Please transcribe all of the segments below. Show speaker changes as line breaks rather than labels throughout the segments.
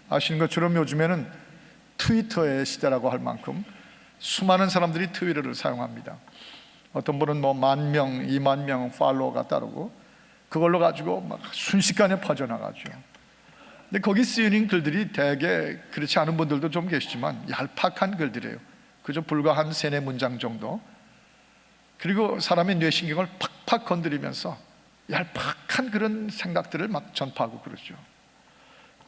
아시는 것처럼 요즘에는 트위터의 시대라고 할 만큼 수많은 사람들이 트위터를 사용합니다. 어떤 분은 뭐 10,000명, 20,000명 팔로워가 따르고 그걸로 가지고 막 순식간에 퍼져나가죠. 근데 거기 쓰이는 글들이 대개 그렇지 않은 분들도 좀 계시지만 얄팍한 글들이에요. 그저 불과 한 3-4문장 정도. 그리고 사람의 뇌신경을 팍팍 건드리면서 얄팍한 그런 생각들을 막 전파하고 그러죠.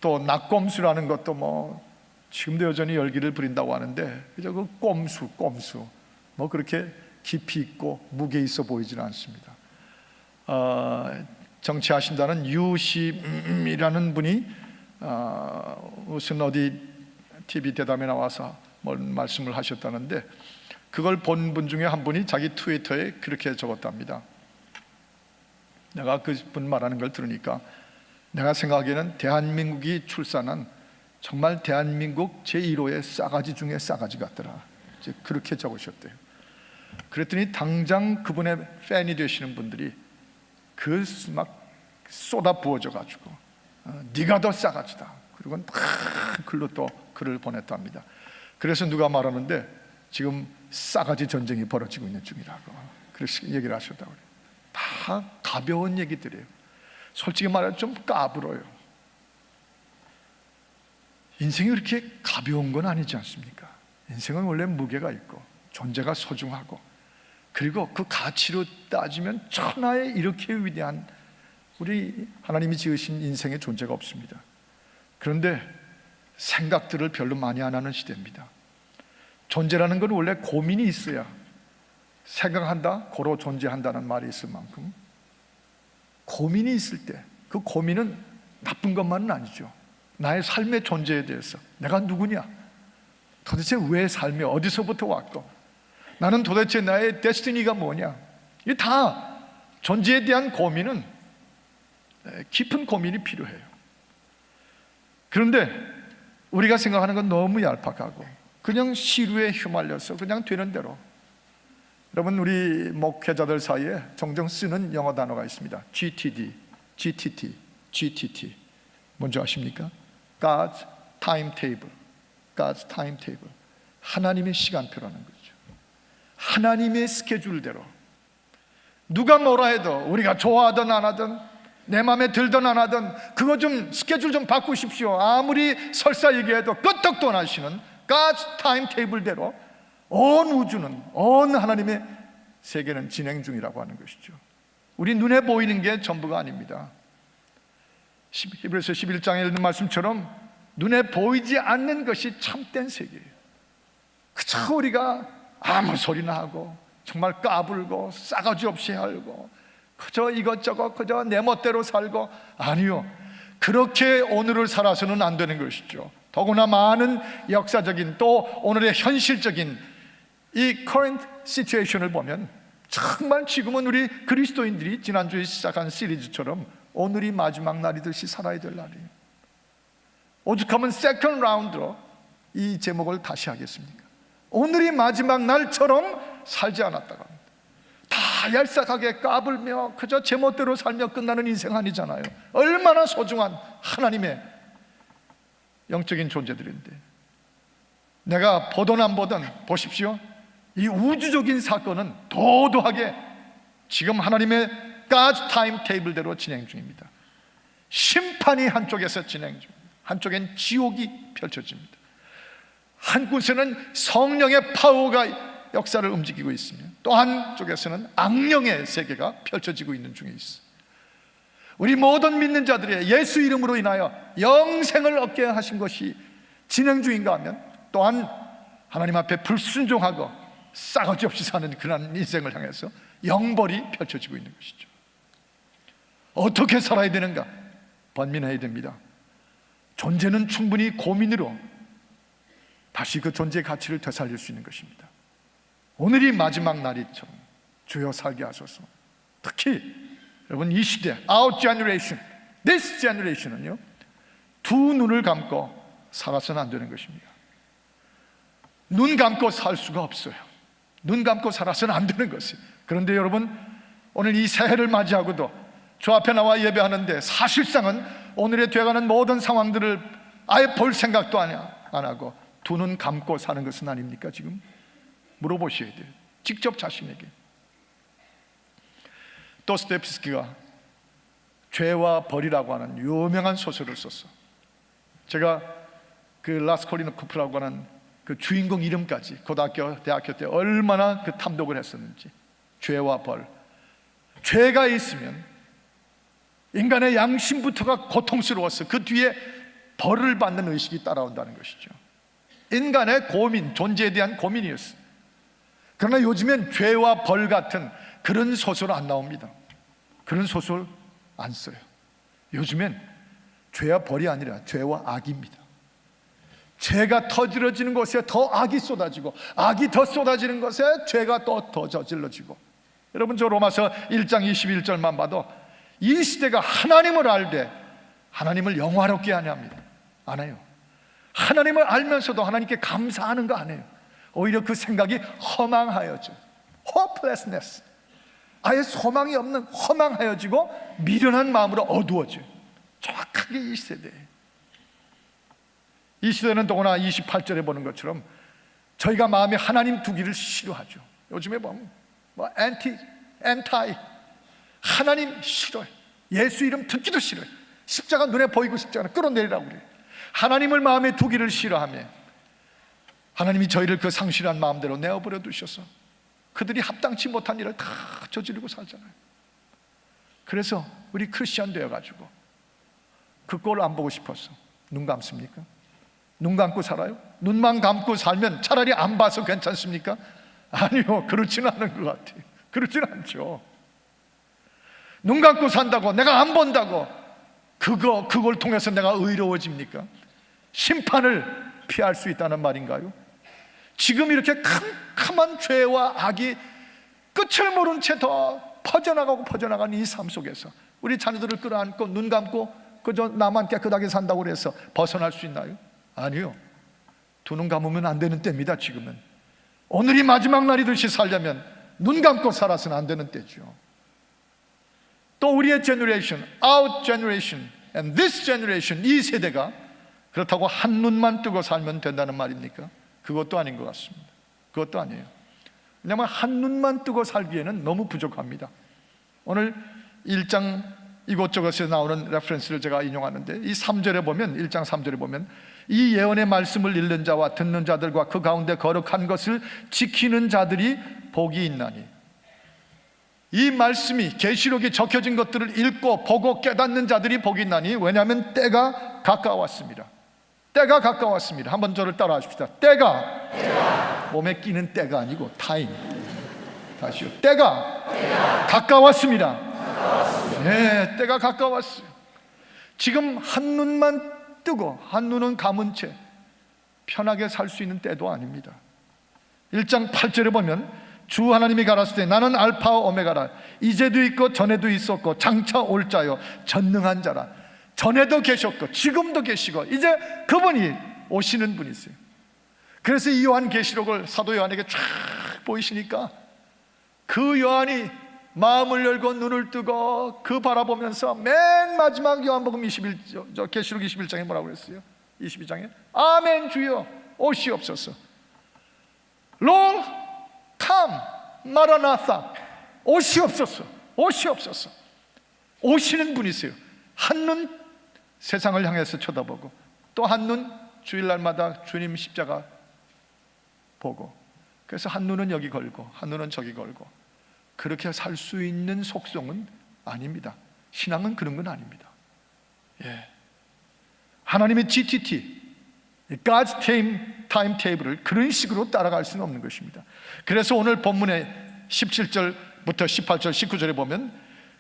또 낙곰수라는 것도 뭐 지금도 여전히 열기를 부린다고 하는데 그저 그 꼼수 뭐 그렇게 깊이 있고 무게 있어 보이지는 않습니다. 정치하신다는 유심이라는 분이 무슨 어디 TV 대담에 나와서 뭘 말씀을 하셨다는데 그걸 본 분 중에 한 분이 자기 트위터에 그렇게 적었답니다. 내가 그분 말하는 걸 들으니까 내가 생각하기에는 대한민국이 출산한 정말 대한민국 제1호의 싸가지 중에 싸가지 같더라. 이제 그렇게 적으셨대요. 그랬더니 당장 그분의 팬이 되시는 분들이 그 막 쏟아 부어져 가지고 네가 더 싸가지다. 그리고 막 글로 또 글을 보냈답니다. 그래서 누가 말하는데 지금 싸가지 전쟁이 벌어지고 있는 중이라고 그렇게 얘기를 하셨다고 그래요. 다 가벼운 얘기들이에요. 솔직히 말해서 좀 까불어요. 인생이 그렇게 가벼운 건 아니지 않습니까? 인생은 원래 무게가 있고 존재가 소중하고 그리고 그 가치로 따지면 천하에 이렇게 위대한 우리 하나님이 지으신 인생의 존재가 없습니다. 그런데 생각들을 별로 많이 안 하는 시대입니다. 존재라는 건 원래 고민이 있어야 생각한다, 고로 존재한다는 말이 있을 만큼 고민이 있을 때 그 고민은 나쁜 것만은 아니죠. 나의 삶의 존재에 대해서 내가 누구냐, 도대체 왜 삶이 어디서부터 왔고 나는 도대체 나의 데스티니가 뭐냐, 이게 다 존재에 대한 고민은 깊은 고민이 필요해요. 그런데 우리가 생각하는 건 너무 얄팍하고 그냥 시류에 휘말려서 그냥 되는 대로. 여러분, 우리 목회자들 사이에 종종 쓰는 영어 단어가 있습니다. GTD, GTT, GTT 뭔지 아십니까? God's timetable, God's timetable. 하나님의 시간표라는 거죠. 하나님의 스케줄대로 누가 뭐라 해도 우리가 좋아하든 안 하든 내 마음에 들든 안 하든 그거 좀 스케줄 좀 바꾸십시오. 아무리 설사 얘기해도 끄떡도 안 하시는 God's timetable대로 온 우주는, 온 하나님의 세계는 진행 중이라고 하는 것이죠. 우리 눈에 보이는 게 전부가 아닙니다. 히브리서 11장에 읽는 말씀처럼 눈에 보이지 않는 것이 참된 세계예요. 그저 우리가 아무 소리나 하고 정말 까불고 싸가지 없이 살고 그저 이것저것 그저 내 멋대로 살고, 아니요, 그렇게 오늘을 살아서는 안 되는 것이죠. 더구나 많은 역사적인 또 오늘의 현실적인 이 current situation을 보면 정말 지금은 우리 그리스도인들이 지난주에 시작한 시리즈처럼 오늘이 마지막 날이듯이 살아야 될 날이에요. 오죽하면 세컨드 라운드로 이 제목을 다시 하겠습니까? 오늘이 마지막 날처럼 살지 않았다가 다 얄싹하게 까불며 그저 제멋대로 살며 끝나는 인생 아니잖아요. 얼마나 소중한 하나님의 영적인 존재들인데, 내가 보든 안 보든 보십시오. 이 우주적인 사건은 도도하게 지금 하나님의 God's 타임테이블대로 진행 중입니다. 심판이 한쪽에서 진행 중입니다. 한쪽엔 지옥이 펼쳐집니다. 한 곳에는 성령의 파워가 역사를 움직이고 있으며 또 한쪽에서는 악령의 세계가 펼쳐지고 있는 중에 있어요. 우리 모든 믿는 자들의 예수 이름으로 인하여 영생을 얻게 하신 것이 진행 중인가 하면 또한 하나님 앞에 불순종하고 싸가지 없이 사는 그런 인생을 향해서 영벌이 펼쳐지고 있는 것이죠. 어떻게 살아야 되는가? 번민해야 됩니다. 존재는 충분히 고민으로 다시 그 존재의 가치를 되살릴 수 있는 것입니다. 오늘이 마지막 날이처럼 주여 살게 하소서. 특히 여러분, 이 시대, our generation, this generation은요, 두 눈을 감고 살아서는 안 되는 것입니다. 눈 감고 살 수가 없어요. 눈 감고 살아서는 안 되는 것이에요. 그런데 여러분, 오늘 이 새해를 맞이하고도 주 앞에 나와 예배하는데 사실상은 오늘의 돼가는 모든 상황들을 아예 볼 생각도 안 하고 두 눈 감고 사는 것은 아닙니까? 지금 물어보셔야 돼요. 직접 자신에게. 도스토옙스키가 죄와 벌이라고 하는 유명한 소설을 썼어. 제가 그 라스콜리노코프라고 하는 그 주인공 이름까지 고등학교, 대학교 때 얼마나 그 탐독을 했었는지. 죄와 벌. 죄가 있으면 인간의 양심부터가 고통스러웠어. 그 뒤에 벌을 받는 의식이 따라온다는 것이죠. 인간의 고민, 존재에 대한 고민이었어. 그러나 요즘엔 죄와 벌 같은 그런 소설 안 나옵니다. 그런 소설 안 써요. 요즘엔 죄와 벌이 아니라 죄와 악입니다. 죄가 터질러지는 곳에 더 악이 쏟아지고, 악이 더 쏟아지는 곳에 죄가 또 더 저질러지고. 여러분, 저 로마서 1장 21절만 봐도 이 시대가 하나님을 알되 하나님을 영화롭게 하냐 합니다. 안 해요. 하나님을 알면서도 하나님께 감사하는 거 안 해요. 오히려 그 생각이 허망하여져. hopelessness. 아예 소망이 없는 허망하여지고 미련한 마음으로 어두워져요. 정확하게 이 세대에. 이 시대는 더구나 28절에 보는 것처럼 저희가 마음에 하나님 두기를 싫어하죠. 요즘에 보면 뭐 anti 하나님 싫어요. 예수 이름 듣기도 싫어요. 십자가 눈에 보이고 싶지 않아. 끌어내리라고 그래요. 하나님을 마음에 두기를 싫어하며 하나님이 저희를 그 상실한 마음대로 내어버려 두셔서 그들이 합당치 못한 일을 다 저지르고 살잖아요. 그래서 우리 크리스찬 되어가지고 그 꼴을 안 보고 싶었어. 눈 감습니까? 눈 감고 살아요? 눈만 감고 살면 차라리 안 봐서 괜찮습니까? 아니요, 그렇지는 않은 것 같아요. 그렇지는 않죠. 눈 감고 산다고, 내가 안 본다고 그걸 통해서 내가 의로워집니까? 심판을 피할 수 있다는 말인가요? 지금 이렇게 캄캄한 죄와 악이 끝을 모른 채 더 퍼져나가는 이 삶 속에서 우리 자녀들을 끌어안고 눈 감고 그저 나만 깨끗하게 산다고 해서 벗어날 수 있나요? 아니요. 두 눈 감으면 안 되는 때입니다. 지금은 오늘이 마지막 날이듯이 살려면 눈 감고 살아서는 안 되는 때죠. 또 우리의 generation, our generation and this generation, 이 세대가 그렇다고 한 눈만 뜨고 살면 된다는 말입니까? 그것도 아닌 것 같습니다. 그것도 아니에요. 왜냐하면 한 눈만 뜨고 살기에는 너무 부족합니다. 오늘 1장 이곳저곳에 나오는 레퍼런스를 제가 인용하는데 이 3절에 보면 1장 3절에 보면 이 예언의 말씀을 읽는 자와 듣는 자들과 그 가운데 거룩한 것을 지키는 자들이 복이 있나니. 이 말씀이 계시록에 적혀진 것들을 읽고 보고 깨닫는 자들이 복이 있나니. 왜냐하면 때가 가까웠습니다. 때가 가까웠습니다. 한번 저를 따라 하십시다. 때가 몸에 끼는 때가 아니고 타임. 다시요. 때가 가까웠습니다. 네, 때가 가까웠어요. 지금 한 눈만 뜨고 한 눈은 감은 채 편하게 살 수 있는 때도 아닙니다. 1장 8절에 보면 주 하나님이 가라사대 나는 알파와 오메가라. 이제도 있고 전에도 있었고 장차 올 자요 전능한 자라. 전에도 계셨고 지금도 계시고 이제 그분이 오시는 분이세요. 그래서 이 요한계시록을 사도 요한에게 쫙 보이시니까 그 요한이 마음을 열고 눈을 뜨고 그 바라보면서 맨 마지막 요한복음 21장, 계시록 21장에 뭐라고 그랬어요? 22장에 아멘 주여 오시옵소서. Lord come 마라나사. 오시옵소서. 오시옵소서. 오시는 분이세요. 한눈 세상을 향해서 쳐다보고 또 한눈 주일날마다 주님 십자가 보고, 그래서 한눈은 여기 걸고 한눈은 저기 걸고 그렇게 살 수 있는 속성은 아닙니다. 신앙은 그런 건 아닙니다. 예. 하나님의 GTT, God's Timetable을 그런 식으로 따라갈 수는 없는 것입니다. 그래서 오늘 본문의 17절부터 18절 19절에 보면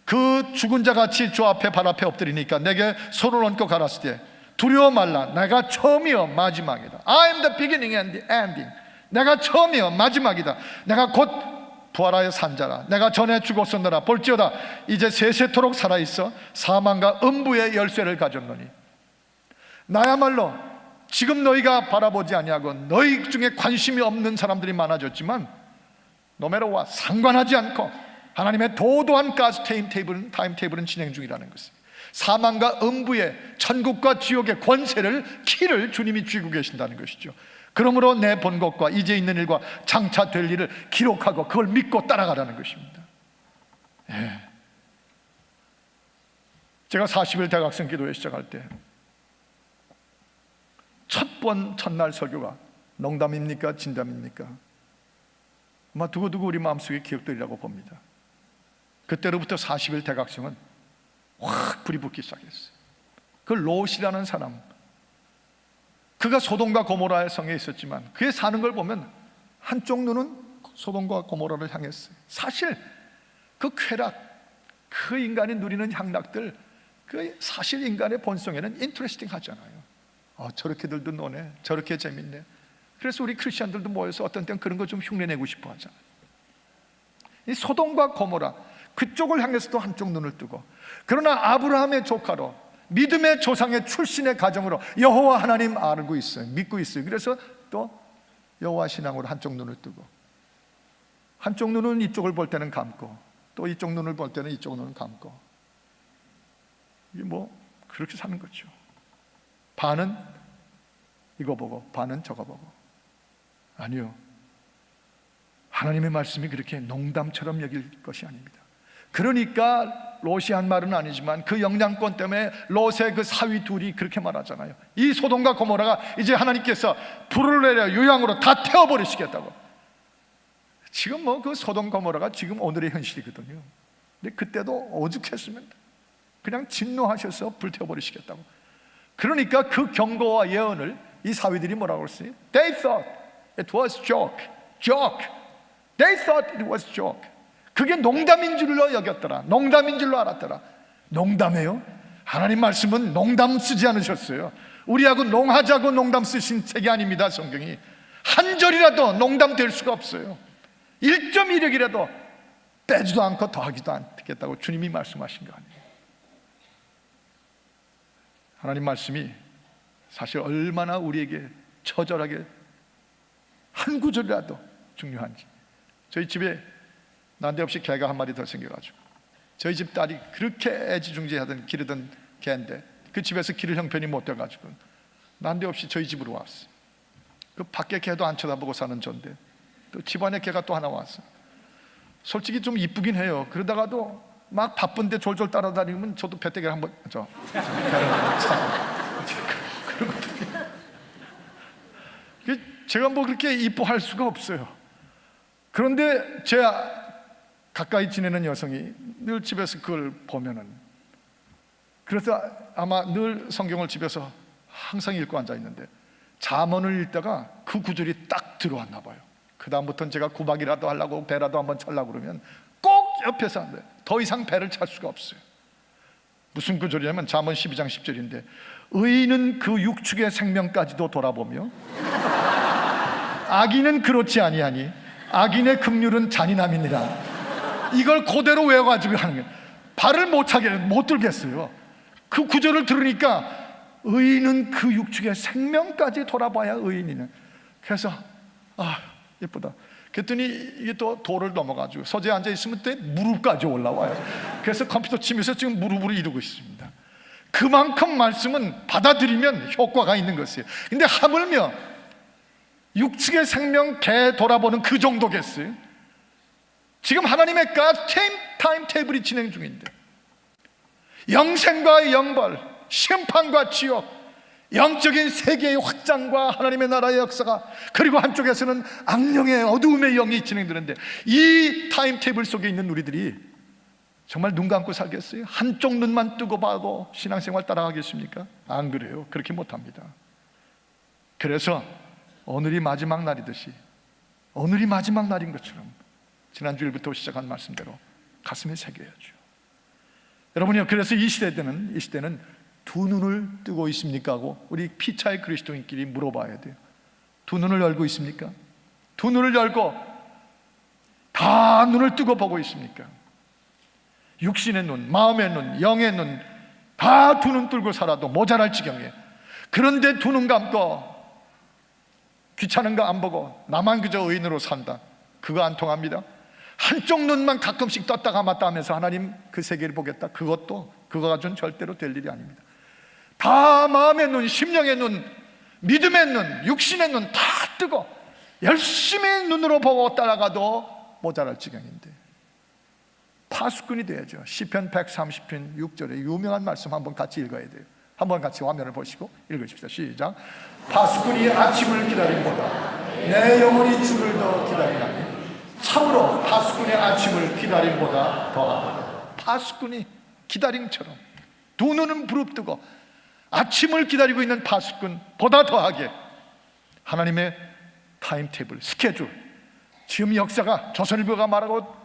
그 죽은 자같이 주 앞에 발 앞에 엎드리니까 내게 손을 얹고 가라사대 두려워 말라. 내가 처음이요 마지막이다. I am the beginning and the ending. 내가 처음이요 마지막이다. 내가 곧 부활하여 산 자라. 내가 전에 죽었었느라 볼지어다 이제 세세토록 살아있어 사망과 음부의 열쇠를 가졌노니. 나야말로 지금 너희가 바라보지 아니하고 너희 중에 관심이 없는 사람들이 많아졌지만 노메로와 상관하지 않고 하나님의 도도한 가스 타임테이블은 진행 중이라는 것을. 사망과 음부의 천국과 지옥의 권세를, 키를 주님이 쥐고 계신다는 것이죠. 그러므로 내 본 것과 이제 있는 일과 장차 될 일을 기록하고 그걸 믿고 따라가라는 것입니다. 예. 제가 40일 대학생 기도회 시작할 때 첫날 설교가 농담입니까? 진담입니까? 아마 두고두고 우리 마음속에 기억되리라고 봅니다. 그때로부터 40일 대각성은 확 불이 붙기 시작했어요. 그 롯이라는 사람, 그가 소돔과 고모라의 성에 있었지만 그의 사는 걸 보면 한쪽 눈은 소돔과 고모라를 향했어요. 사실 그 쾌락, 그 인간이 누리는 향락들, 그 사실 인간의 본성에는 인트레스팅 하잖아요. 저렇게들도 노네, 저렇게 재밌네. 그래서 우리 크리스천들도 모여서 어떤 때는 그런 거 좀 흉내내고 싶어 하잖아요. 이 소돔과 고모라, 그쪽을 향해서도 한쪽 눈을 뜨고, 그러나 아브라함의 조카로 믿음의 조상의 출신의 가정으로 여호와 하나님 알고 있어요. 믿고 있어요. 그래서 또 여호와 신앙으로 한쪽 눈을 뜨고, 한쪽 눈은 이쪽을 볼 때는 감고, 또 이쪽 눈을 볼 때는 이쪽 눈을 감고, 이게 뭐 그렇게 사는 거죠. 반은 이거 보고 반은 저거 보고. 아니요, 하나님의 말씀이 그렇게 농담처럼 여길 것이 아닙니다. 그러니까 롯이 한 말은 아니지만 그 영향권 때문에 롯의 그 사위 둘이 그렇게 말하잖아요. 이 소돔과 고모라가 이제 하나님께서 불을 내려 요양으로 다 태워버리시겠다고. 지금 뭐 그 소돔 고모라가 지금 오늘의 현실이거든요. 근데 그때도 오죽했으면 그냥 진노하셔서 불태워버리시겠다고. 그러니까 그 경고와 예언을 이 사위들이 뭐라고 했어요? They thought it was joke. They thought it was joke. 그게 농담인 줄로 여겼더라. 농담인 줄로 알았더라. 농담이에요? 하나님 말씀은 농담 쓰지 않으셨어요. 우리하고 농하자고 농담 쓰신 책이 아닙니다. 성경이 한 절이라도 농담 될 수가 없어요. 1.1획이라도 빼지도 않고 더하기도 않겠다고 주님이 말씀하신 거 아니에요. 하나님 말씀이 사실 얼마나 우리에게 처절하게 한 구절이라도 중요한지. 저희 집에 난데없이 개가 한 마리 더 생겨가지고, 저희 집 딸이 그렇게 애지중지하던 기르던 개인데 그 집에서 기를 형편이 못 돼가지고 난데없이 저희 집으로 왔어요. 그 밖에 개도 안 쳐다보고 사는 존데 또 집안에 개가 또 하나 왔어. 솔직히 좀 이쁘긴 해요. 그러다가도 막 바쁜데 졸졸 따라다니면 저도 배때기를 한번 그러거든요. 제가 뭐 그렇게 이뻐할 수가 없어요. 그런데 제가 가까이 지내는 여성이 늘 집에서 그걸 보면은, 그래서 아마 늘 성경을 집에서 항상 읽고 앉아 있는데 잠언을 읽다가 그 구절이 딱 들어왔나 봐요. 그 다음부터는 제가 구박이라도 하려고 배라도 한번 찰려고 그러면 꼭 옆에서 안 돼요. 더 이상 배를 찰 수가 없어요. 무슨 구절이냐면 잠언 12장 10절인데 의인은 그 육축의 생명까지도 돌아보며 악인은 그렇지 아니하니 악인의 긍휼은 잔인함이니라. 이걸 그대로 외워가지고 하는 거예요. 발을 못 차게 못 들겠어요. 그 구절을 들으니까 의인은 그 육축의 생명까지 돌아봐야 의인이네. 그래서 예쁘다. 그랬더니 이게 또 도를 넘어가지고 서재에 앉아 있으면 또 무릎까지 올라와요. 그래서 컴퓨터 치면서 지금 무릎으로 이루고 있습니다. 그만큼 말씀은 받아들이면 효과가 있는 것이에요. 근데 하물며 육축의 생명 개 돌아보는 그 정도겠어요? 지금 하나님의 타임 테이블이 진행 중인데 영생과 영벌, 심판과 지옥, 영적인 세계의 확장과 하나님의 나라의 역사가, 그리고 한쪽에서는 악령의 어두움의 영이 진행되는데 이 타임 테이블 속에 있는 우리들이 정말 눈 감고 살겠어요? 한쪽 눈만 뜨고 봐도 신앙생활 따라가겠습니까? 안 그래요. 그렇게 못합니다. 그래서 오늘이 마지막 날이듯이, 오늘이 마지막 날인 것처럼 지난주일부터 시작한 말씀대로 가슴에 새겨야죠. 여러분이요, 그래서 이 시대는 두 눈을 뜨고 있습니까? 하고 우리 피차의 그리스도인끼리 물어봐야 돼요. 두 눈을 열고 있습니까? 두 눈을 열고 다 눈을 뜨고 보고 있습니까? 육신의 눈, 마음의 눈, 영의 눈 다 두 눈 뚫고 살아도 모자랄 지경이에요. 그런데 두 눈 감고 귀찮은 거 안 보고 나만 그저 의인으로 산다, 그거 안 통합니다. 한쪽 눈만 가끔씩 떴다 감았다 하면서 하나님 그 세계를 보겠다, 그것도 그거 가지고는 절대로 될 일이 아닙니다. 다 마음의 눈, 심령의 눈, 믿음의 눈, 육신의 눈 다 뜨고 열심히 눈으로 보고 따라가도 모자랄 지경인데 파수꾼이 돼야죠. 시편 130편 6절에 유명한 말씀 한번 같이 읽어야 돼요. 한번 같이 화면을 보시고 읽으십시다. 시작. 파수꾼이 아침을 기다림보다 내 영혼이 주를 더 기다리나니 참으로 파수꾼의 아침을 기다림보다 더하다. 파수꾼이 기다림처럼 두 눈은 부릅뜨고 아침을 기다리고 있는 파수꾼보다 더하게 하나님의 타임테이블, 스케줄, 지금 역사가 조선일보가 말하고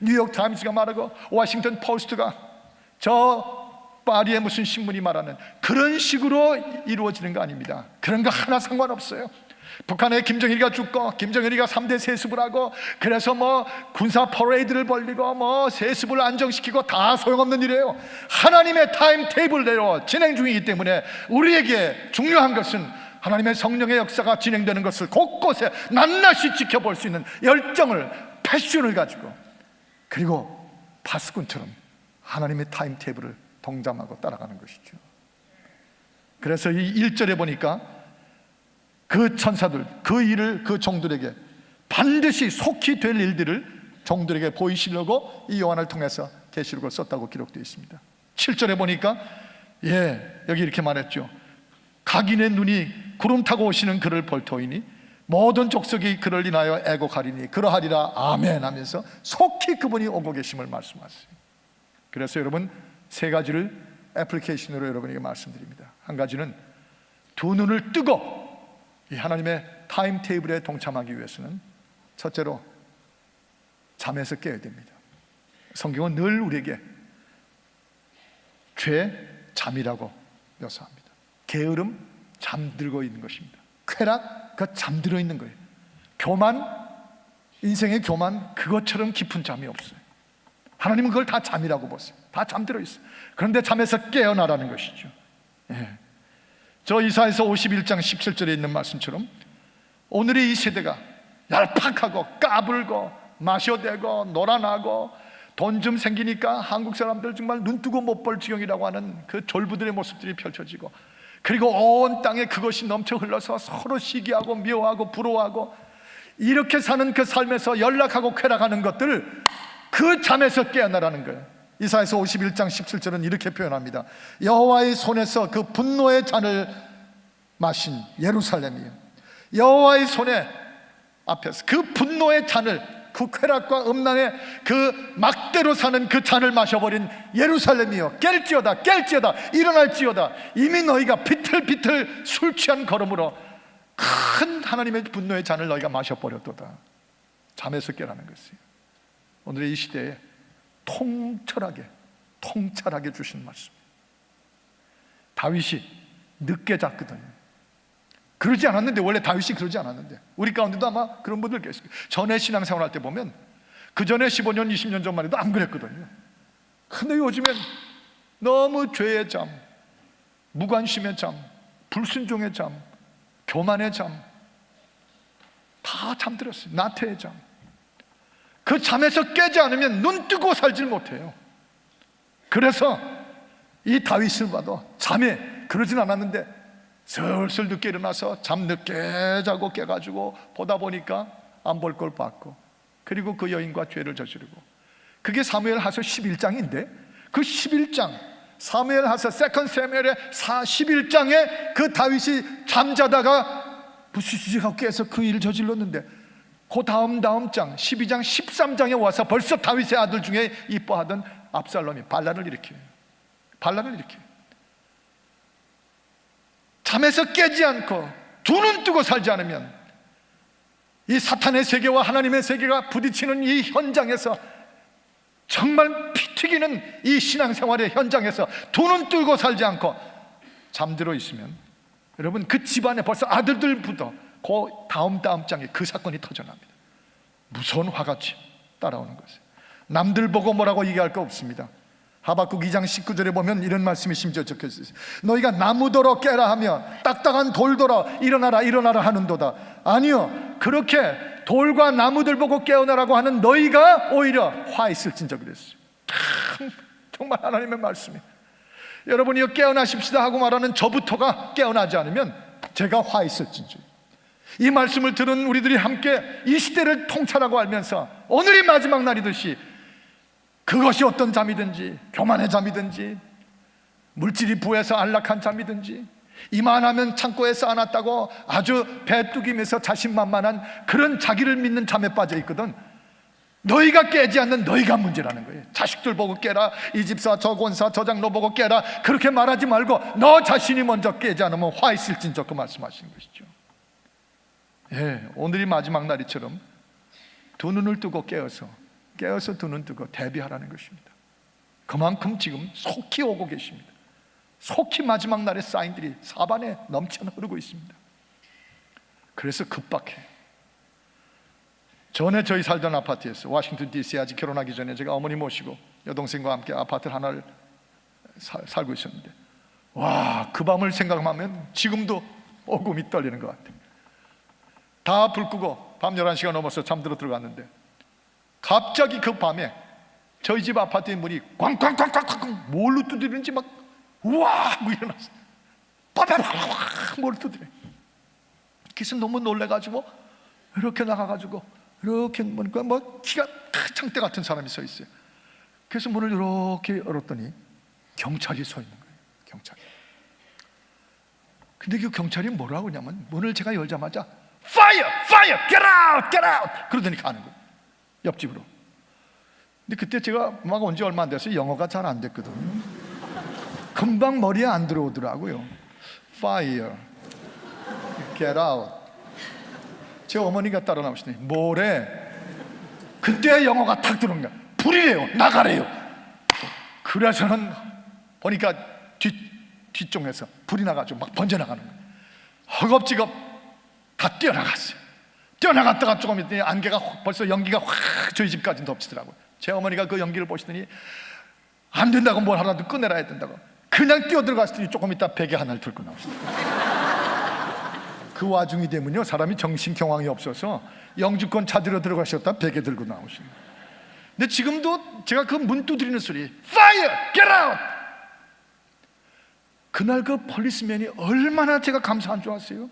뉴욕타임스가 말하고 워싱턴 포스트가 저 파리의 무슨 신문이 말하는 그런 식으로 이루어지는 거 아닙니다. 그런 거 하나 상관없어요. 북한에 김정일이가 죽고 김정일이가 3대 세습을 하고 그래서 뭐 군사 퍼레이드를 벌리고 뭐 세습을 안정시키고 다 소용없는 일이에요. 하나님의 타임테이블대로 진행 중이기 때문에 우리에게 중요한 것은 하나님의 성령의 역사가 진행되는 것을 곳곳에 낱낱이 지켜볼 수 있는 열정을, 패션을 가지고, 그리고 파수꾼처럼 하나님의 타임테이블을 동참하고 따라가는 것이죠. 그래서 이 1절에 보니까 그 천사들, 그 일을 그 종들에게 반드시 속히 될 일들을 종들에게 보이시려고 이 요한을 통해서 계시록을 썼다고 기록되어 있습니다. 7절에 보니까 여기 이렇게 말했죠. 각인의 눈이 구름 타고 오시는 그를 볼 터이니 모든 족속이 그를 인하여 애곡하리니 그러하리라 아멘 하면서 속히 그분이 오고 계심을 말씀하세요. 그래서 여러분 세 가지를 애플리케이션으로 여러분에게 말씀드립니다. 한 가지는 두 눈을 뜨고 이 하나님의 타임테이블에 동참하기 위해서는 첫째로 잠에서 깨어야 됩니다. 성경은 늘 우리에게 죄, 잠이라고 묘사합니다. 게으름, 잠들고 있는 것입니다. 쾌락, 그 잠들어 있는 거예요. 교만, 인생의 교만, 그것처럼 깊은 잠이 없어요. 하나님은 그걸 다 잠이라고 보세요. 다 잠들어 있어요. 그런데 잠에서 깨어나라는 것이죠. 저 이사야서 51장 17절에 있는 말씀처럼 오늘의 이 세대가 얄팍하고 까불고 마셔대고 놀아나고 돈 좀 생기니까 한국 사람들 정말 눈뜨고 못 볼 지경이라고 하는 그 졸부들의 모습들이 펼쳐지고, 그리고 온 땅에 그것이 넘쳐 흘러서 서로 시기하고 미워하고 부러워하고 이렇게 사는 그 삶에서 연락하고 쾌락하는 것들을 그 잠에서 깨어나라는 거예요. 이사야서 51장 17절은 이렇게 표현합니다. 여호와의 손에서 그 분노의 잔을 마신 예루살렘이요, 여호와의 손에 앞에서 그 분노의 잔을, 그 쾌락과 음란의 그 막대로 사는 그 잔을 마셔버린 예루살렘이요, 깰지어다 깰지어다 일어날지어다. 이미 너희가 비틀비틀 술 취한 걸음으로 큰 하나님의 분노의 잔을 너희가 마셔버렸도다. 잠에서 깨라는 것이에요. 오늘의 이 시대에 통찰하게 주신 말씀. 다윗이 늦게 잤거든요. 그러지 않았는데, 원래 다윗이 그러지 않았는데, 우리 가운데도 아마 그런 분들 계실 거예요. 전에 신앙생활 할 때 보면 그 전에 15년 20년 전만 해도 안 그랬거든요. 근데 요즘엔 너무 죄의 잠, 무관심의 잠, 불순종의 잠, 교만의 잠, 다 잠들었어요. 나태의 잠. 그 잠에서 깨지 않으면 눈 뜨고 살질 못해요. 그래서 이 다윗을 봐도 잠에 그러진 않았는데 슬슬 늦게 일어나서 잠 늦게 자고 깨가지고 보다 보니까 안 볼 걸 봤고, 그리고 그 여인과 죄를 저지르고, 그게 사무엘하서 11장인데 그 11장 사무엘하서 세컨드 사무엘의 11장에 그 다윗이 잠자다가 부시시하고 깨서 그 일을 저질렀는데, 그 다음 장 12장 13장에 와서 벌써 다윗의 아들 중에 이뻐하던 압살롬이 반란을 일으켜요. 잠에서 깨지 않고 두 눈 뜨고 살지 않으면 이 사탄의 세계와 하나님의 세계가 부딪히는 이 현장에서, 정말 피 튀기는 이 신앙생활의 현장에서 두 눈 뜨고 살지 않고 잠들어 있으면, 여러분 그 집안에 벌써 아들들부터 그 다음 장에 그 사건이 터져납니다. 무서운 화같이 따라오는 것이에요. 남들 보고 뭐라고 얘기할 거 없습니다. 하박국 2장 19절에 보면 이런 말씀이 심지어 적혀져 있어요. 너희가 나무더러 깨라 하며 딱딱한 돌더러 일어나라 하는도다. 아니요, 그렇게 돌과 나무들 보고 깨어나라고 하는 너희가 오히려 화 있을진저 그랬어요. 정말 하나님의 말씀이. 여러분이요, 깨어나십시다 하고 말하는 저부터가 깨어나지 않으면 제가 화 있을진지. 이 말씀을 들은 우리들이 함께 이 시대를 통찰하고 알면서 오늘이 마지막 날이듯이 그것이 어떤 잠이든지, 교만의 잠이든지, 물질이 부해서 안락한 잠이든지, 이만하면 창고에 쌓아놨다고 아주 배뚝이면서 자신만만한 그런 자기를 믿는 잠에 빠져 있거든. 너희가 깨지 않는 너희가 문제라는 거예요. 자식들 보고 깨라, 이 집사 저 권사 저 장로 보고 깨라, 그렇게 말하지 말고 너 자신이 먼저 깨지 않으면 화 있을진저, 그 말씀하시는 것이죠. 예, 오늘이 마지막 날이처럼 두 눈을 뜨고 깨어서 두 눈 뜨고 대비하라는 것입니다. 그만큼 지금 속히 오고 계십니다. 속히 마지막 날의 사인들이 사반에 넘쳐 흐르고 있습니다. 그래서 급박해. 전에 저희 살던 아파트에서 워싱턴 DC, 아직 결혼하기 전에 제가 어머니 모시고 여동생과 함께 아파트 하나를 살고 있었는데, 와, 그 밤을 생각하면 지금도 오금이 떨리는 것 같아요. 다 불 끄고 밤 11시가 넘어서 잠들어 들어갔는데 갑자기 그 밤에 저희 집 아파트의 문이 꽝꽝꽝꽝꽝, 뭘로 두드리는지 막 우와 하고 일어났어요. 빠바바바 뭘 두드려. 그래서 너무 놀래가지고 이렇게 나가가지고 이렇게 보니까 뭐 키가 창대 같은 사람이 서 있어요. 그래서 문을 이렇게 열었더니 경찰이 서 있는 거예요. 경찰이. 근데 그 경찰이 뭐라고 하냐면, 문을 제가 열자마자 Fire! Fire! Get out! Get out! 그러더니 가는 거예요, 옆집으로. 근데 그때 제가 막 온 지 얼마 안 돼서 영어가 잘 안 됐거든요. 금방 머리에 안 들어오더라고요. Fire! Get out! 제 어머니가 따라 나오시더니 뭐래? 그때 영어가 탁 들어온 거야. 불이래요, 나가래요. 그래서는 보니까 뒤쪽에서 불이 나가지고 막 번져나가는 거예요. 허겁지겁 다 뛰어나갔어요. 뛰어나갔다가 조금 있더니 안개가 벌써 연기가 확 저희 집까지 덮치더라고요. 제 어머니가 그 연기를 보시더니 안 된다고, 뭘 하나도 꺼내라 해야 된다고 그냥 뛰어들어갔더니 조금 있다 베개 하나를 들고 나오시더라고요. 그 와중이 되면요, 사람이 정신경황이 없어서 영주권 찾으러 들어가셨다 베개 들고 나오시는 거예요. 근데 지금도 제가 그 문 두드리는 소리, Fire! Get out! 그날 그 폴리스맨이 얼마나 제가 감사한 줄 아세요?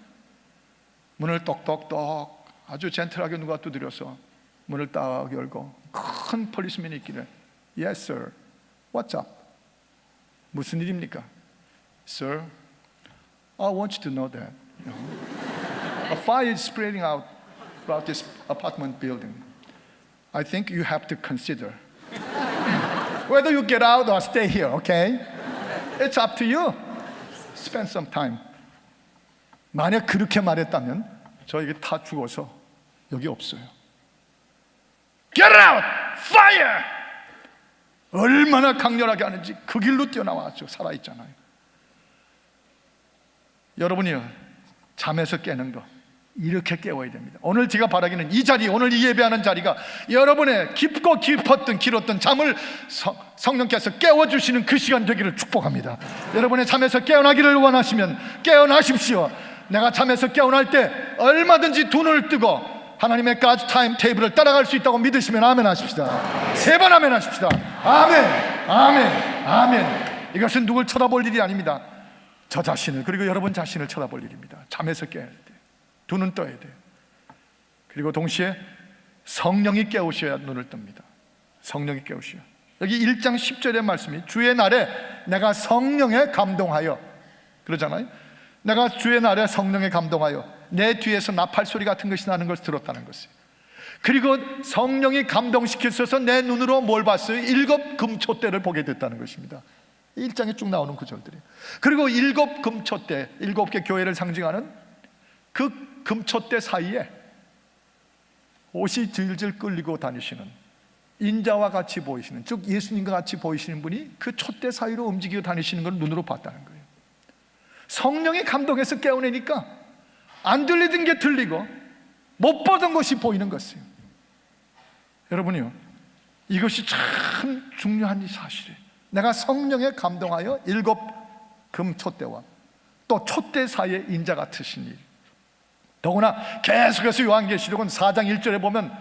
문을 똑똑똑 아주 젠틀하게 누가 두드려서 문을 딱 열고 큰 폴리스맨이 있길래 Yes sir, what's up? 무슨 일입니까? Sir, I want you to know that a fire is spreading out throughout this apartment building. I think you have to consider whether you get out or stay here, okay? It's up to you. Spend some time. 만약 그렇게 말했다면 저에게 다 죽어서 여기 없어요. Get out! Fire! 얼마나 강렬하게 하는지 그 길로 뛰어나왔죠. 살아있잖아요. 여러분이요, 잠에서 깨는 거 이렇게 깨워야 됩니다. 오늘 제가 바라기는 이 자리, 오늘 이 예배하는 자리가 여러분의 깊고 깊었던 길었던 잠을 성령께서 깨워주시는 그 시간 되기를 축복합니다. 여러분의 잠에서 깨어나기를 원하시면 깨어나십시오. 내가 잠에서 깨어날 때 얼마든지 두 눈을 뜨고 하나님의 God's 타임 테이블을 따라갈 수 있다고 믿으시면 아멘 하십시다. 3번 아멘 하십시다. 아멘, 아멘, 아멘. 이것은 누굴 쳐다볼 일이 아닙니다. 저 자신을, 그리고 여러분 자신을 쳐다볼 일입니다. 잠에서 깨어날 때 두 눈 떠야 돼요. 그리고 동시에 성령이 깨우셔야 눈을 뜹니다. 성령이 깨우셔야. 여기 1장 10절의 말씀이 주의 날에 내가 성령에 감동하여, 그러잖아요. 내가 주의 날에 성령에 감동하여 내 뒤에서 나팔 소리 같은 것이 나는 것을 들었다는 것이에요. 그리고 성령이 감동시키셔서 내 눈으로 뭘 봤어요? 7 금촛대를 보게 됐다는 것입니다. 1장에 쭉 나오는 구절들이에요. 그리고 7 금촛대, 7개 교회를 상징하는 그 금촛대 사이에 옷이 질질 끌리고 다니시는, 인자와 같이 보이시는, 즉 예수님과 같이 보이시는 분이 그 촛대 사이로 움직이고 다니시는 걸 눈으로 봤다는 거예요. 성령이 감동해서 깨어내니까 안 들리던 게 들리고 못 보던 것이 보이는 것이에요. 여러분이요, 이것이 참 중요한 이 사실이에요. 내가 성령에 감동하여 7 금촛대와 또 촛대 사이에 인자 같으신 일. 더구나 계속해서 요한계시록은 4장 1절에 보면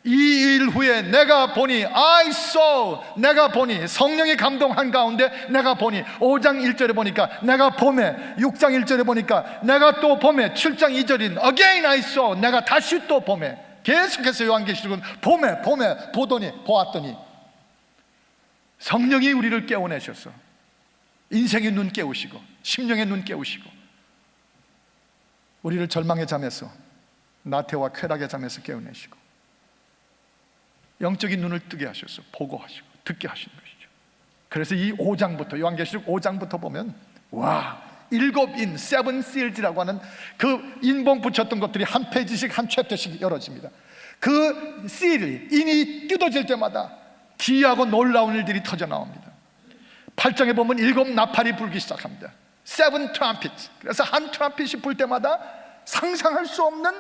이 일 후에 내가 보니, I saw, 내가 보니, 성령이 감동한 가운데 내가 보니, 5장 1절에 보니까 내가 보매, 6장 1절에 보니까 내가 또 보매, 7장 2절인 again I saw, 내가 다시 또 보매. 계속해서 요한계시록은 보매, 보더니, 보았더니 성령이 우리를 깨워내셔서 인생의 눈 깨우시고 심령의 눈 깨우시고 우리를 절망의 잠에서, 나태와 쾌락의 잠에서 깨어내시고 영적인 눈을 뜨게 하셔서 보고 하시고 듣게 하시는 것이죠. 그래서 이 5장부터, 요한계시록 5장부터 보면 와, 7인, 7 seals라고 하는 그 인봉 붙였던 것들이 한 페이지씩, 한 챕터씩 열어집니다. 그 seal, 인이 뜯어질 때마다 기이하고 놀라운 일들이 터져 나옵니다. 8장에 보면 7 나팔이 불기 시작합니다. 7 trumpets. 그래서 한 트럼펫이 불 때마다 상상할 수 없는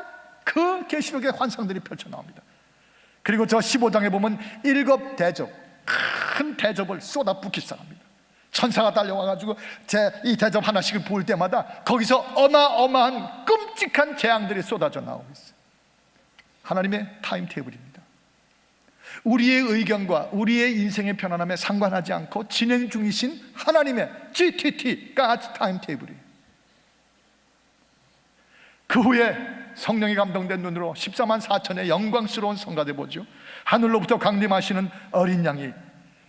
그 계시록의 환상들이 펼쳐 나옵니다. 그리고 저 15장에 보면 7 대접, 큰 대접을 쏟아붓기 시작합니다. 천사가 달려와가지고 이 대접 하나씩을 부을 때마다 거기서 어마어마한 끔찍한 재앙들이 쏟아져 나오고 있어요. 하나님의 타임테이블입니다. 우리의 의견과 우리의 인생의 편안함에 상관하지 않고 진행 중이신 하나님의 GTT, God's 타임테이블이에요. 그 후에 성령이 감동된 눈으로 14만 4천의 영광스러운 성가대 보죠. 하늘로부터 강림하시는 어린 양이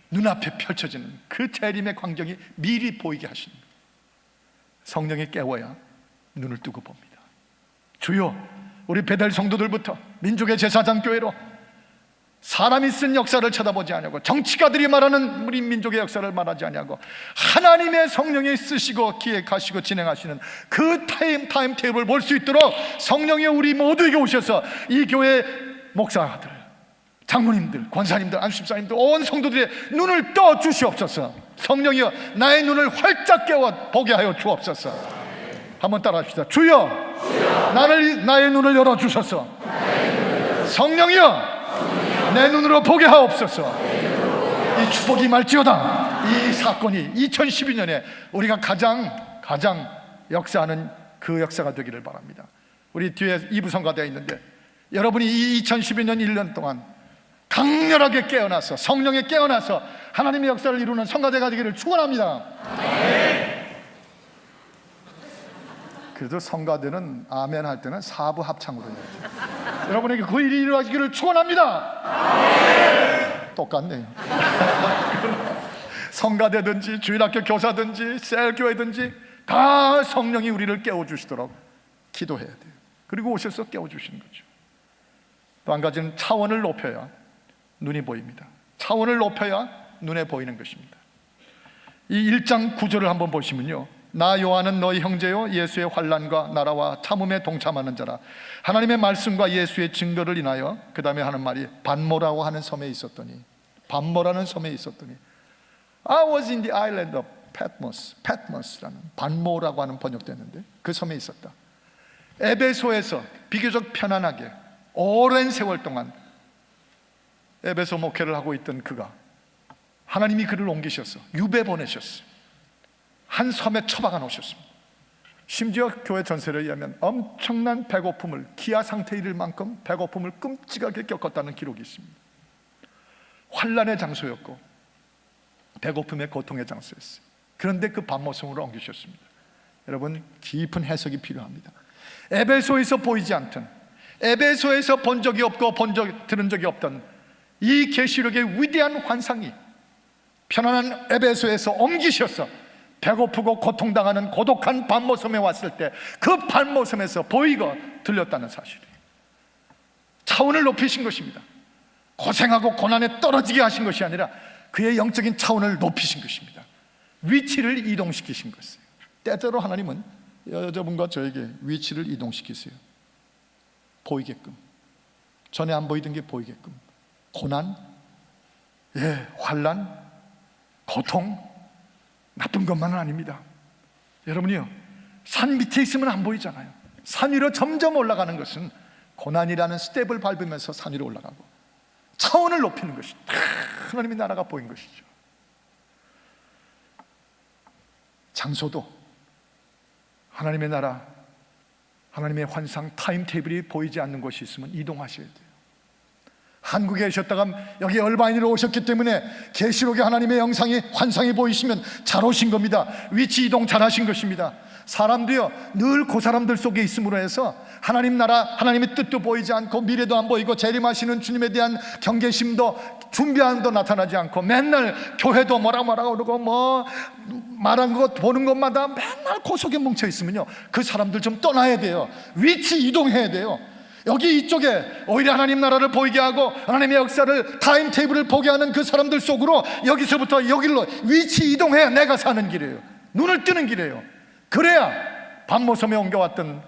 눈앞에 펼쳐지는 그 재림의 광경이 미리 보이게 하십니다. 성령이 깨워야 눈을 뜨고 봅니다. 주여, 우리 베델 성도들부터 민족의 제사장 교회로 사람이 쓴 역사를 쳐다보지 않냐고, 정치가들이 말하는 우리 민족의 역사를 말하지 않냐고, 하나님의 성령이 쓰시고 기획하시고 진행하시는 그 타임테이블을 볼 수 있도록 성령이 우리 모두에게 오셔서 이 교회 목사들, 장로님들, 권사님들, 안수집사님들, 온 성도들의 눈을 떠 주시옵소서. 성령이여, 나의 눈을 활짝 깨워 보게 하여 주옵소서. 한번 따라 합시다. 주여, 나의 눈을 열어 주소서. 성령이여, 내 눈으로 보게 하옵소서. 이 축복이 말지어다. 이 사건이 2012년에 우리가 가장 역사하는 그 역사가 되기를 바랍니다. 우리 뒤에 2부 성가되어 있는데, 여러분이 이 2012년 1년 동안 강렬하게 깨어나서, 성령에 깨어나서 하나님의 역사를 이루는 성가대가 되기를 축원합니다. 그래도 성가대는 아멘 할 때는 4부 합창으로 해야죠. 여러분에게 그 일이 이루어지기를 축원합니다. 똑같네요. 성가대든지 주일학교 교사든지 셀교회든지 다 성령이 우리를 깨워주시도록 기도해야 돼요. 그리고 오셔서 깨워주시는 거죠. 또 한 가지는 차원을 높여야 눈이 보입니다. 차원을 높여야 눈에 보이는 것입니다. 이 1장 9절을 한번 보시면요, 나 요한은 너희 형제요 예수의 환난과 나라와 참음에 동참하는 자라. 하나님의 말씀과 예수의 증거를 인하여, 그 다음에 하는 말이 반모라고 하는 섬에 있었더니, 반모라는 섬에 있었더니, I was in the island of Patmos. Patmos라는 반모라고 하는 번역됐는데 그 섬에 있었다. 에베소에서 비교적 편안하게 오랜 세월 동안 에베소 목회를 하고 있던 그가, 하나님이 그를 옮기셔서 유배 보내셨어요. 한 섬에 처박아 놓으셨습니다. 심지어 교회 전설에 의하면 엄청난 배고픔을, 기아 상태에 이를 만큼 배고픔을 끔찍하게 겪었다는 기록이 있습니다. 환난의 장소였고 배고픔의 고통의 장소였어요. 그런데 그 반모섬으로 옮기셨습니다. 여러분, 깊은 해석이 필요합니다. 에베소에서 보이지 않던, 에베소에서 본 적이 없고 들은 적이 없던 이 계시록의 위대한 환상이 편안한 에베소에서 옮기셔서 배고프고 고통당하는 고독한 반모섬에 왔을 때 그 반모섬에서 보이고 들렸다는 사실이에요. 차원을 높이신 것입니다. 고생하고 고난에 떨어지게 하신 것이 아니라 그의 영적인 차원을 높이신 것입니다. 위치를 이동시키신 것이에요. 때때로 하나님은 여러분과 저에게 위치를 이동시키세요. 보이게끔, 전에 안 보이던 게 보이게끔. 고난, 환난, 고통, 나쁜 것만은 아닙니다. 여러분이요, 산 밑에 있으면 안 보이잖아요. 산 위로 점점 올라가는 것은 고난이라는 스텝을 밟으면서 산 위로 올라가고 차원을 높이는 것이 하나님의 나라가 보인 것이죠. 장소도 하나님의 나라, 하나님의 환상 타임테이블이 보이지 않는 곳이 있으면 이동하셔야 돼요. 한국에 계셨다가 여기 얼바인으로 오셨기 때문에 계시록의 하나님의 영상이 환상이 보이시면 잘 오신 겁니다. 위치 이동 잘 하신 것입니다. 사람도요 늘 그 사람들 속에 있음으로 해서 하나님 나라, 하나님의 뜻도 보이지 않고 미래도 안 보이고 재림하시는 주님에 대한 경계심도 준비함도 나타나지 않고 맨날 교회도 뭐라 그러고 뭐 말한 것 보는 것마다 맨날 그 속에 뭉쳐 있으면요 그 사람들 좀 떠나야 돼요. 위치 이동해야 돼요. 여기 이쪽에 오히려 하나님 나라를 보이게 하고 하나님의 역사를 타임테이블을 보게 하는 그 사람들 속으로 여기서부터 여기로 위치 이동해야 내가 사는 길이에요. 눈을 뜨는 길이에요. 그래야 반모섬에 옮겨왔던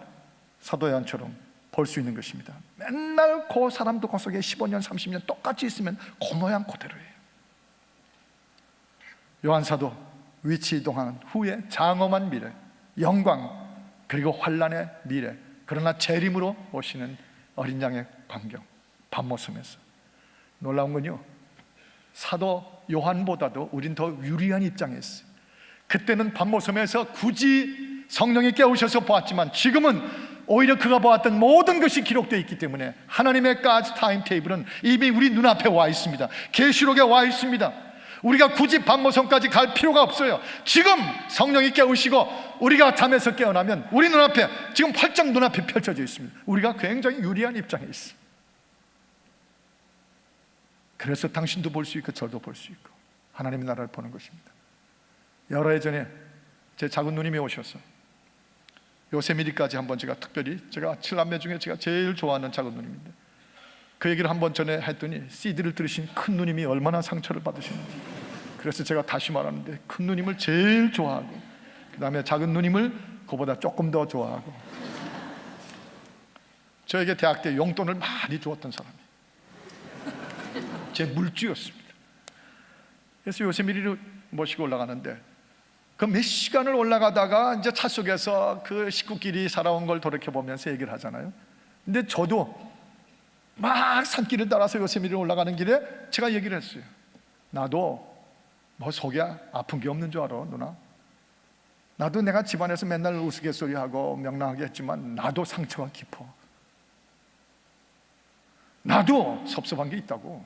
사도 요한처럼 볼 수 있는 것입니다. 맨날 그 사람도 그 속에 15년 30년 똑같이 있으면 그 모양 그대로예요. 요한 사도 위치 이동한 후에 장엄한 미래, 영광, 그리고 환란의 미래, 그러나 재림으로 오시는 어린 양의 광경, 반모섬에서 놀라운 건요 사도 요한보다도 우린 더 유리한 입장에 있어요. 그때는 반모섬에서 굳이 성령이 깨우셔서 보았지만 지금은 오히려 그가 보았던 모든 것이 기록되어 있기 때문에 하나님의 가드 타임테이블은 이미 우리 눈앞에 와 있습니다. 계시록에 와 있습니다. 우리가 굳이 반모섬까지 갈 필요가 없어요. 지금 성령이 깨우시고 우리가 잠에서 깨어나면 우리 눈앞에 지금 활짝 눈앞에 펼쳐져 있습니다. 우리가 굉장히 유리한 입장에 있어요. 그래서 당신도 볼 수 있고 저도 볼 수 있고 하나님의 나라를 보는 것입니다. 여러 해 전에 제 작은 누님이 오셔서 요세미리까지 한번 제가 제가 7남매 중에 제가 제일 좋아하는 작은 누님인데 그 얘기를 한번 전에 했더니 CD를 들으신 큰 누님이 얼마나 상처를 받으셨는지, 그래서 제가 다시 말하는데 큰 누님을 제일 좋아하고 그 다음에 작은 누님을 그보다 조금 더 좋아하고 저에게 대학 때 용돈을 많이 주었던 사람이 제 물주였습니다. 그래서 요세미리를 모시고 올라가는데 그 몇 시간을 올라가다가 이제 차 속에서 그 식구끼리 살아온 걸 돌이켜보면서 얘기를 하잖아요. 근데 저도 막 산길을 따라서 요세미리를 올라가는 길에 제가 얘기를 했어요. 나도 뭐 속에 아픈 게 없는 줄 알아 누나? 나도 내가 집안에서 맨날 우스갯소리하고 명랑하게 했지만 나도 상처가 깊어. 나도 섭섭한 게 있다고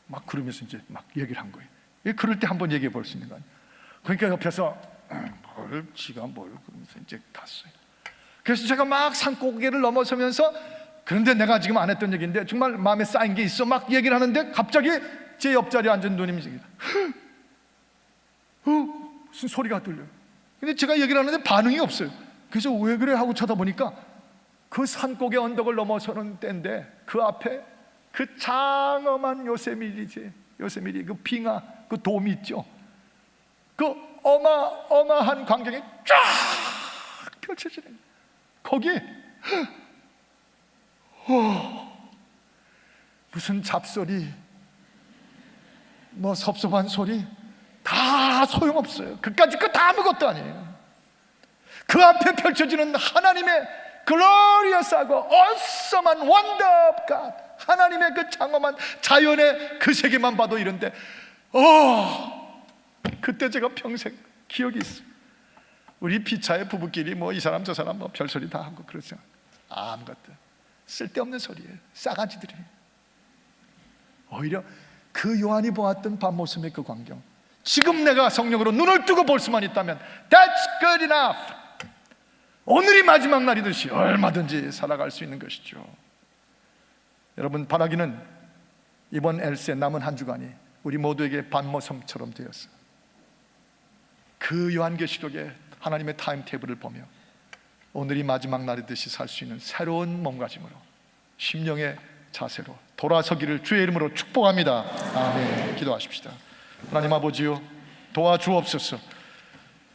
막 그러면서 이제 막 얘기를 한 거예요. 그럴 때 한번 얘기해 볼 수 있는 거 아니에요. 그러니까 옆에서 지가 뭘 그러면서 이제 갔어요. 그래서 제가 막 산고개를 넘어서면서 그런데 내가 지금 안 했던 얘기인데 정말 마음에 쌓인 게 있어 막 얘기를 하는데 갑자기 제 옆자리에 앉은 누님이 무슨 소리가 들려요. 근데 제가 얘기를 하는데 반응이 없어요. 그래서 왜 그래 하고 쳐다보니까 그 산고개 언덕을 넘어서는 때인데 그 앞에 그 장엄한 요세미리 그 빙하 그 돔이 있죠. 그 어마어마한 광경이 쫙 펼쳐지는 거기에 무슨 잡소리 뭐 섭섭한 소리 다 소용없어요. 그까짓 거 다 아무것도 아니에요. 그 앞에 펼쳐지는 하나님의 글로리어스하고 어썸한 원더 오브 갓, 하나님의 그 장엄한 자연의 그 세계만 봐도 이런데 그때 제가 평생 기억이 있어요. 우리 피차의 부부끼리 뭐 이 사람 저 사람 뭐 별소리 다 하고 그러죠. 아무것도 쓸데없는 소리예요. 싸가지들이에요. 오히려 그 요한이 보았던 밤모습의 그 광경, 지금 내가 성령으로 눈을 뜨고 볼 수만 있다면 That's good enough. 오늘이 마지막 날이듯이 얼마든지 살아갈 수 있는 것이죠. 여러분, 바라기는 이번 엘세 남은 한 주간이 우리 모두에게 밤모섬처럼 되었어요. 그 요한계시록에 하나님의 타임테이블을 보며 오늘이 마지막 날이듯이 살 수 있는 새로운 몸가짐으로, 심령의 자세로 돌아서기를 주의 이름으로 축복합니다. 아멘. 기도하십시다. 하나님 아버지요, 도와주옵소서.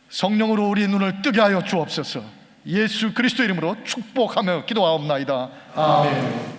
성령으로 우리 눈을 뜨게 하여 주옵소서. 예수 그리스도 이름으로 축복하며 기도하옵나이다. 아멘.